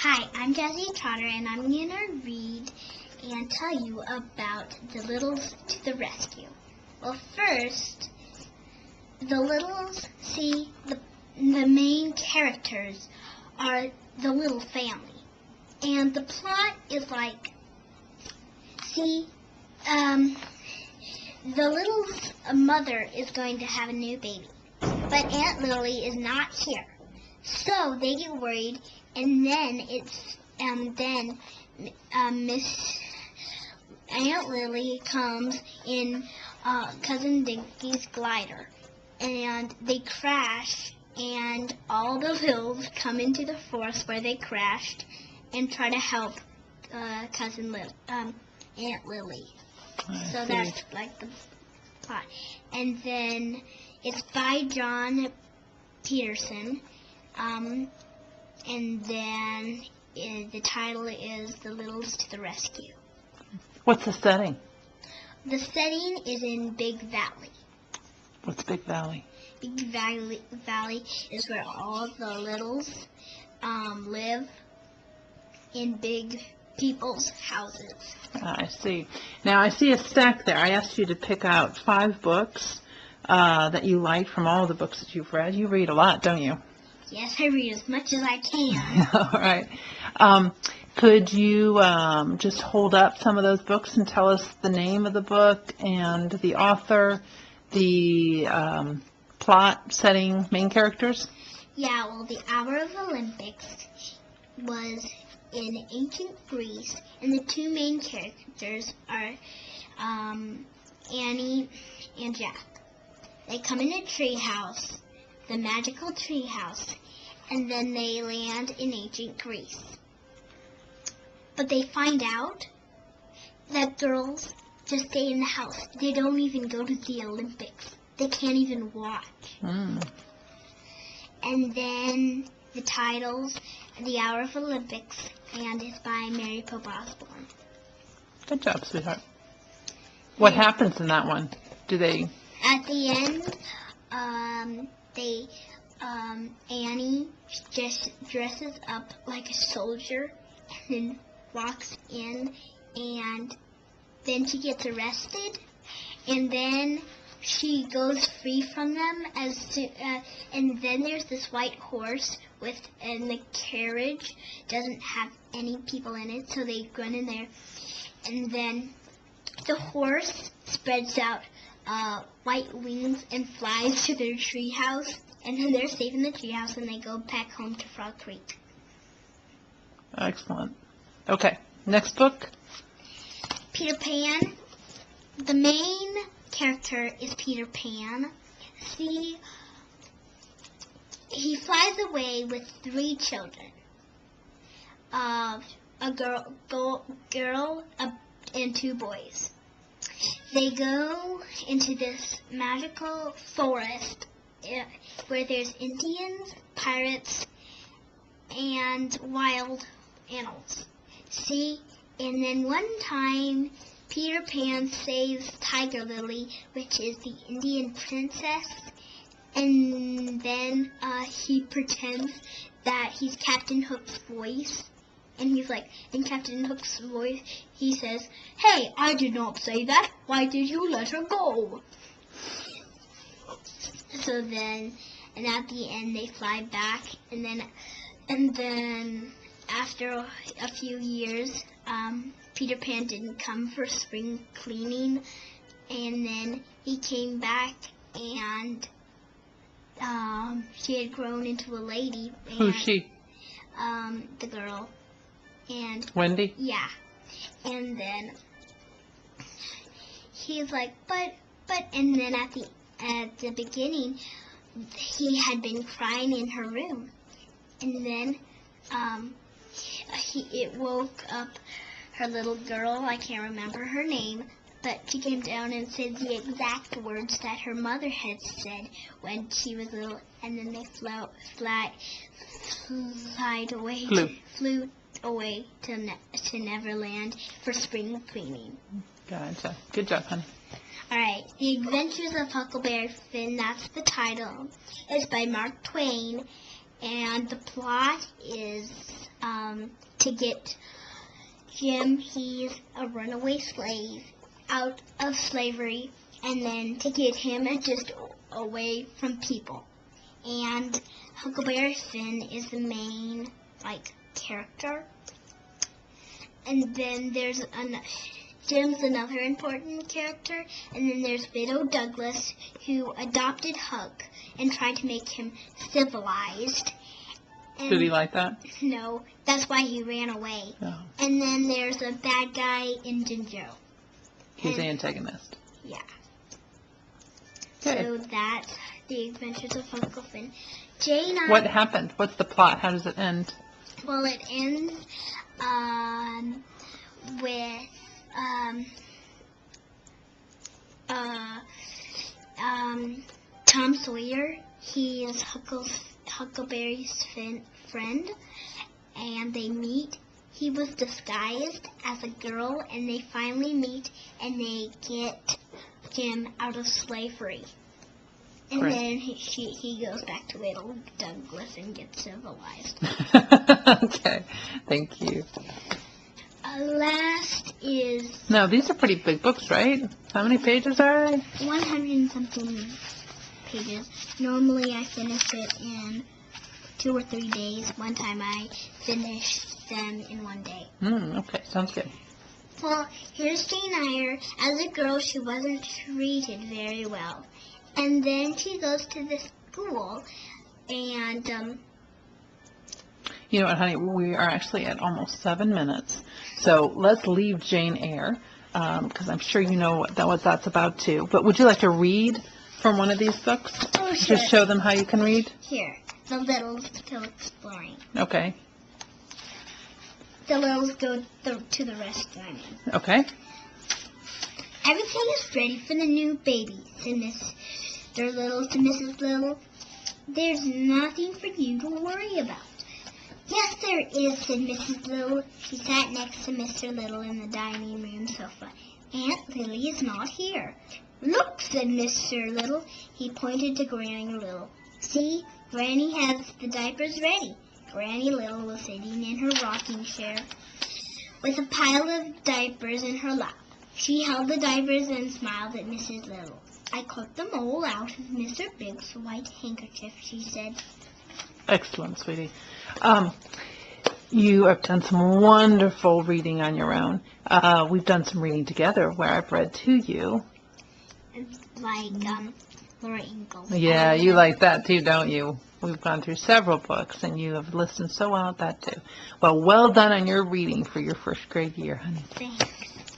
Hi, I'm Jessie Trotter, and I'm going to read and tell you about the Littles to the Rescue. Well, first, the Littles, the main characters are the Little family. And the plot is like, the Little's mother is going to have a new baby, but Aunt Lily is not here. So they get worried, and then Miss Aunt Lily comes in Cousin Dinky's glider, and they crash, and all the Littles come into the forest where they crashed and try to help Aunt Lily. So that's like the plot. And then it's by John Peterson. And then the title is The Littles to the Rescue. What's the setting? The setting is in Big Valley. What's Big Valley? Big Valley is where all the Littles live in big people's houses. I see. Now, I see a stack there. I asked you to pick out 5 books that you like from all the books that you've read. You read a lot, don't you? Yes, I read as much as I can. All right. Could you just hold up some of those books and tell us the name of the book and the author, the plot, setting, main characters? Yeah, well, the Hour of Olympics was in ancient Greece, and the 2 main characters are Annie and Jack. They come in a tree house, the magical tree house, and then they land in ancient Greece. But they find out that girls just stay in the house. They don't even go to the Olympics. They can't even watch. Mm. And then the titles, The Hour of Olympics, and it's by Mary Pope Osborne. Good job, sweetheart. What happens in that one? Do they... At the end, Annie just dresses up like a soldier and then walks in, and then she gets arrested, and then she goes free from them and then there's this white horse and the carriage doesn't have any people in it, so they run in there, and then the horse spreads out white wings and flies to their treehouse, and then they're safe in the treehouse, and they go back home to Frog Creek. Excellent. Okay, next book. Peter Pan. The main character is Peter Pan. He flies away with 3 children. A girl, and 2 boys. They go into this magical forest where there's Indians, pirates, and wild animals. And then one time, Peter Pan saves Tiger Lily, which is the Indian princess, and then he pretends that he's Captain Hook's voice. And he's like, in Captain Hook's voice, he says, "Hey, I did not say that. Why did you let her go?" So then, and at the end, they fly back, and then after a few years, Peter Pan didn't come for spring cleaning, and then he came back, and she had grown into a lady. Who's she? The girl. And Wendy? Yeah. And then he's like, but, and then at the beginning, he had been crying in her room. And then it woke up her little girl, I can't remember her name, but she came down and said the exact words that her mother had said when she was little, and then they flew away to Neverland for spring cleaning. Gotcha. Good job, honey. Alright, The Adventures of Huckleberry Finn, that's the title. It's by Mark Twain, and the plot is, to get Jim. He's a runaway slave out of slavery, and then to get him just away from people. And Huckleberry Finn is the main character. And then there's Jim's another important character, and then there's Widow Douglas, who adopted Huck and tried to make him civilized. And Did he like that? no, that's why he ran away. Oh. And then there's a bad guy in Ginger. He's the antagonist. Yeah. Okay. So that's the Adventures of Huckle Finn. Jane, What happened? What's the plot? How does it end? well, it ends with Tom Sawyer. He is Huckleberry's friend, and they meet. He was disguised as a girl, and they finally meet, and they get Jim out of slavery. And Great. then he goes back to Widow Douglas and gets civilized. Okay, thank you. Last is Now, these are pretty big books, right? How many pages are they? 100 and something pages. Normally I finish it in 2 or 3 days. One time I finished them in 1 day. Okay, sounds good. Well, here's Jane Eyre. As a girl, she wasn't treated very well. And then she goes to the school, and You know what, honey? We are actually at almost 7 minutes. So let's leave Jane Eyre, because I'm sure you know what that's about too. But would you like to read from one of these books? oh, sure. Just show them how you can read? Here, the Littles go exploring. Okay. The Littles go to the rescue. Okay. Everything is ready for the new baby, said Mr. Little to Mrs. Little. There's nothing for you to worry about. Yes, there is, said Mrs. Little. She sat next to Mr. Little in the dining room sofa. Aunt Lily is not here. Look, said Mr. Little. He pointed to Granny Little. See, Granny has the diapers ready. Granny Little was sitting in her rocking chair with a pile of diapers in her lap. She held the diapers and smiled at Mrs. Little. I caught them all out of Mr. Big's white handkerchief, she said. Excellent, sweetie. You have done some wonderful reading on your own. We've done some reading together where I've read to you. Like, Laura Ingalls. Yeah, you like that too, don't you? We've gone through several books, and you have listened so well at that too. Well done on your reading for your first grade year, honey. Thanks.